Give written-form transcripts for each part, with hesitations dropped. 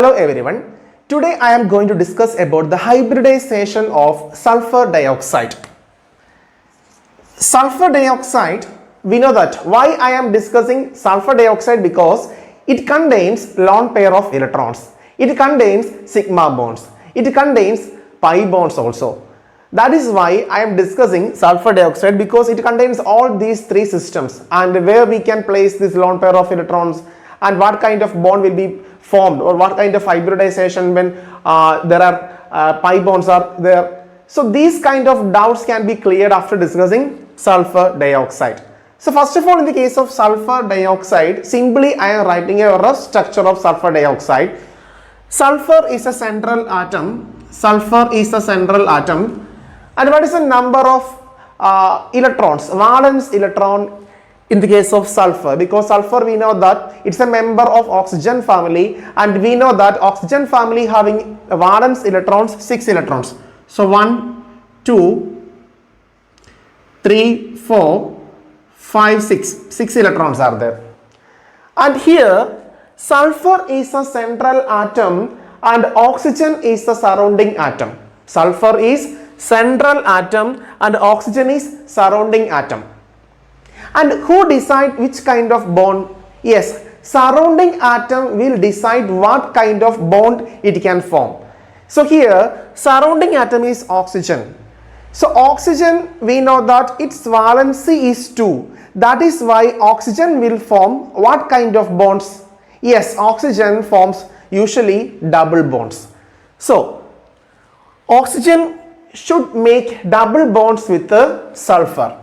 Hello everyone. Today I am going to discuss about the hybridization of sulfur dioxide. Sulfur dioxide, we know that why I am discussing sulfur dioxide because it contains lone pair of electrons. It contains sigma bonds. It contains pi bonds also. That is why I am discussing sulfur dioxide because it contains all these three systems and where we can place this lone pair of electrons and what kind of bond will be formed or what kind of hybridization when there are pi bonds are there. So these kind of doubts can be cleared after discussing sulfur dioxide. So first of all, in the case of sulfur dioxide, simply I am writing a rough structure of sulfur dioxide. Sulfur is a central atom. Sulfur is a central atom. And what is the number of electrons, valence electron in the case of sulfur? Because sulfur, we know that it's a member of oxygen family, and we know that oxygen family having valence electrons 6 electrons. So 1, 2, 3, 4, 5, 6 electrons are there. And here sulfur is a central atom and oxygen is the surrounding atom. Sulfur is central atom and oxygen is surrounding atom. And who decide which kind of bond? Yes, surrounding atom will decide what kind of bond it can form. So here surrounding atom is oxygen. So oxygen, we know that its valency is 2. That is why oxygen will form what kind of bonds? Yes, oxygen forms usually double bonds. So oxygen should make double bonds with the sulfur.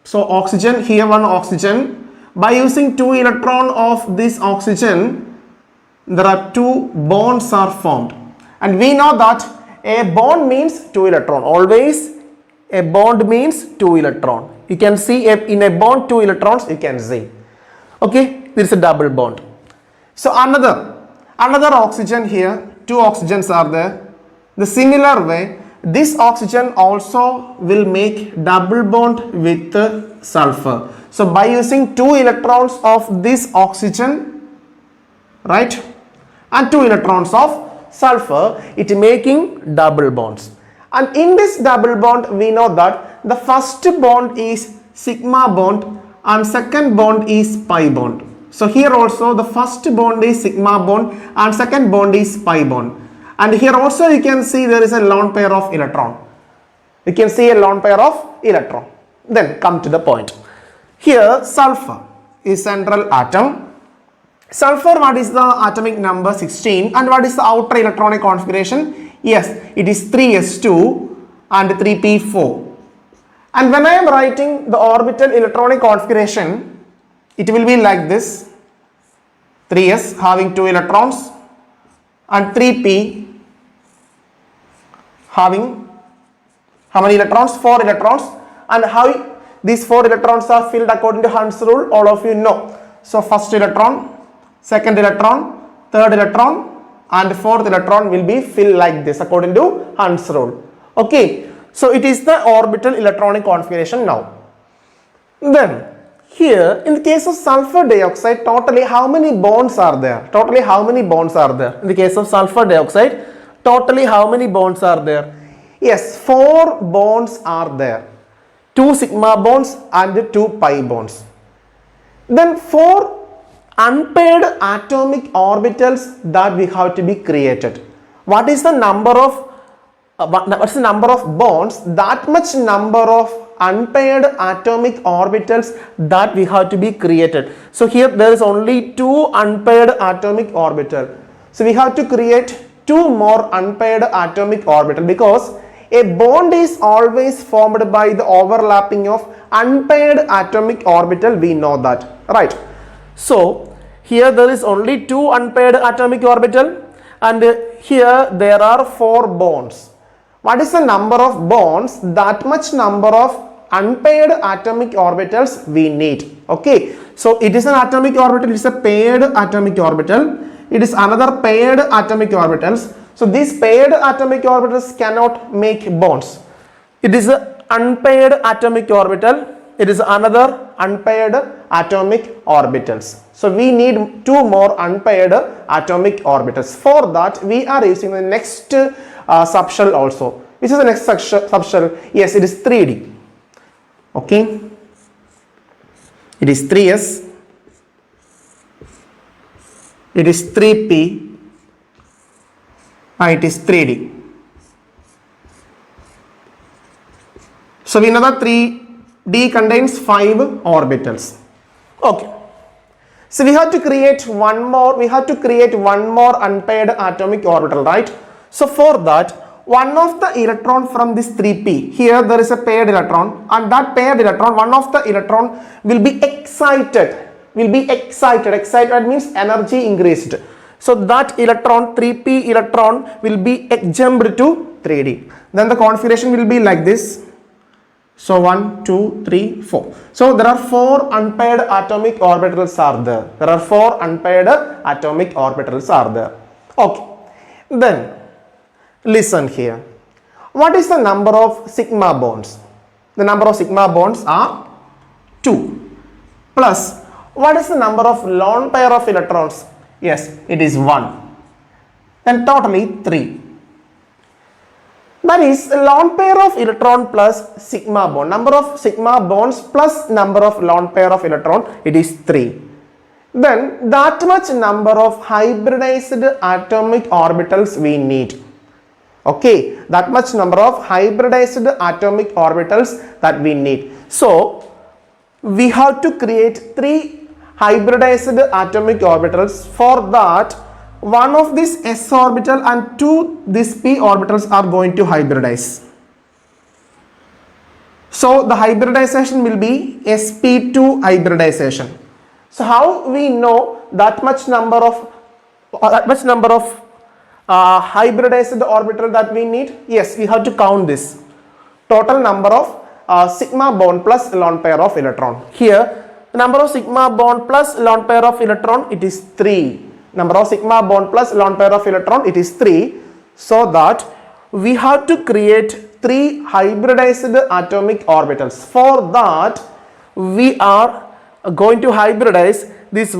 So oxygen, here one oxygen, by using 2 electron of this oxygen, there are 2 bonds are formed. And we know that a bond means 2 electron. Always a bond means 2 electron. You can see in a bond 2 electrons you can see. Okay, there is a double bond. So another oxygen here, 2 oxygens are there. The similar way, this oxygen also will make double bond with the sulfur. So by using 2 electrons of this oxygen, right, and 2 electrons of sulfur, it making double bonds. And in this double bond, we know that the first bond is sigma bond and second bond is pi bond. So here also the first bond is sigma bond and second bond is pi bond. And here also you can see there is a lone pair of electron. You can see a lone pair of electron. Then come to the point. Here sulfur is central atom. Sulfur, what is the atomic number? 16. And what is the outer electronic configuration? Yes, it is 3s2 and 3p4. And when I am writing the orbital electronic configuration, it will be like this. 3s having 2 electrons and 3p having how many electrons? 4 electrons. And how these 4 electrons are filled according to Hund's rule, all of you know. So first electron, second electron, third electron and fourth electron will be filled like this according to Hund's rule. Okay, so it is the orbital electronic configuration now. Then here in the case of sulfur dioxide, totally how many bonds are there? Totally how many bonds are there? In the case of sulfur dioxide, totally how many bonds are there? Yes, 4 bonds are there. 2 sigma bonds and 2 pi bonds. Then 4 unpaired atomic orbitals that we have to be created. What is the number of what's the number of bonds? That much number of unpaired atomic orbitals that we have to be created. So here there is only 2 unpaired atomic orbital. So we have to create 2 more unpaired atomic orbital because a bond is always formed by the overlapping of unpaired atomic orbital. We know that, right? So here there is only 2 unpaired atomic orbital and here there are 4 bonds. What is the number of bonds? That much number of unpaired atomic orbitals we need. Okay, so it is an atomic orbital, it is a paired atomic orbital, it is another paired atomic orbitals. So these paired atomic orbitals cannot make bonds. It is an unpaired atomic orbital it is another unpaired atomic orbitals. So we need two more unpaired atomic orbitals. For that, we are using the next subshell also. Which is the next subshell? Yes, it is 3D. Okay, it is 3s, it is 3p, and it is 3d. So we know that 3d contains 5 orbitals. Okay. So we have to create one more. Unpaired atomic orbital, right? So for that, one of the electron from this 3p, here there is a paired electron, and that paired electron, one of the electron will be excited. Excited means energy increased. So that electron, 3p electron, will be jumped to 3d. Then the configuration will be like this. So 1, 2, 3, 4. So there are 4 unpaired atomic orbitals are there. Okay. Then listen here. What is the number of sigma bonds? The number of sigma bonds are 2. Plus, what is the number of lone pair of electrons? Yes, it is 1. Then totally 3. That is lone pair of electron plus sigma bond. Number of sigma bonds plus number of lone pair of electron, it is 3. Then that much number of hybridized atomic orbitals we need. Okay, that much number of hybridized atomic orbitals that we need. So we have to create 3 hybridized atomic orbitals. For that, one of this s orbital and 2 this p orbitals are going to hybridize. So the hybridization will be sp2 hybridization. So how we know that much number of hybridized orbital that we need? Yes, we have to count this total number of sigma bond plus lone pair of electron. Here the number of sigma bond plus lone pair of electron, it is 3. Number of sigma bond plus lone pair of electron, it is 3. So that we have to create 3 hybridized atomic orbitals. For that, we are going to hybridize this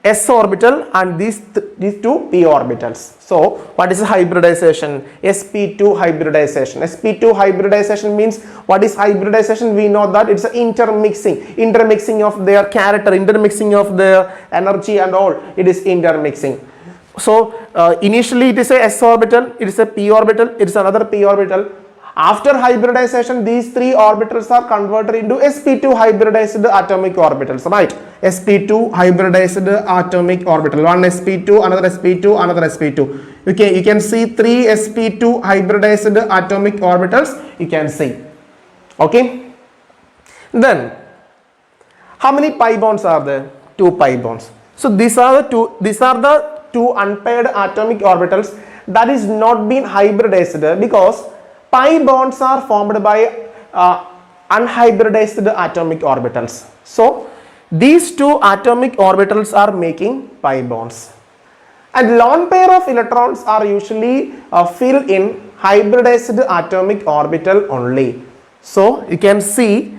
s orbital and these 2 p orbitals. So what is hybridization? sp2 hybridization. sp2 hybridization means, what is hybridization? We know that it's an intermixing of their character, intermixing of their energy and all. It is intermixing. So initially it is a s orbital, it is a p orbital, it is another p orbital. After hybridization, these 3 orbitals are converted into sp2 hybridized atomic orbitals, right? sp2 hybridized atomic orbital. One sp2, another sp2, another sp2. Okay, you can see 3 sp2 hybridized atomic orbitals. You can see. Okay. Then, how many pi bonds are there? 2 pi bonds. So these are the two unpaired atomic orbitals that is not been hybridized, because pi bonds are formed by unhybridized atomic orbitals. So these 2 atomic orbitals are making pi bonds, and lone pair of electrons are usually filled in hybridized atomic orbital only. So you can see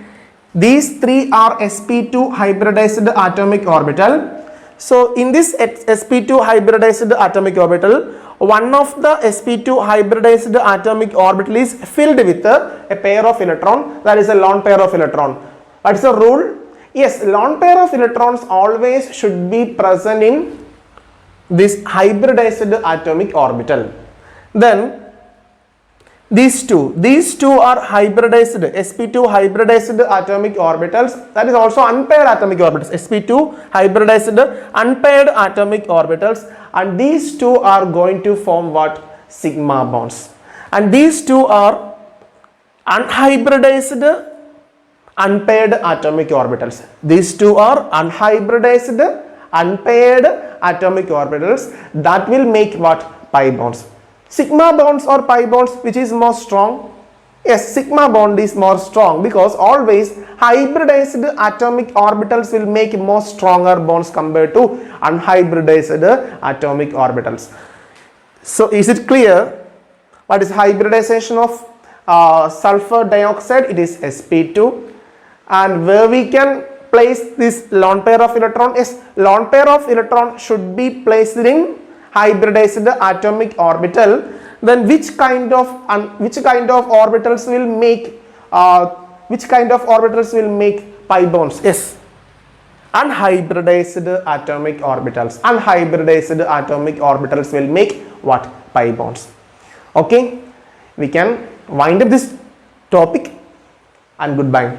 these 3 are sp2 hybridized atomic orbital. So in this sp2 hybridized atomic orbital, one of the sp2 hybridized atomic orbital is filled with a pair of electron, that is a lone pair of electron. What is the rule? Yes, lone pair of electrons always should be present in this hybridized atomic orbital. Then these two are hybridized, sp2 hybridized atomic orbitals, that is also unpaired atomic orbitals, sp2 hybridized unpaired atomic orbitals, and these 2 are going to form what? Sigma bonds. And these 2 are unhybridized unpaired atomic orbitals. These 2 are unhybridized unpaired atomic orbitals that will make what? Pi bonds. Sigma bonds or pi bonds, which is more strong? Yes, sigma bond is more strong, because always hybridized atomic orbitals will make more stronger bonds compared to unhybridized atomic orbitals. So is it clear? What is hybridization of sulfur dioxide? It is sp2. And where we can place this lone pair of electron is lone pair of electron should be placed in hybridized atomic orbital. Then which kind of orbitals will make pi bonds? Yes, unhybridized atomic orbitals. Unhybridized atomic orbitals will make what? Pi bonds. Okay, we can wind up this topic and goodbye.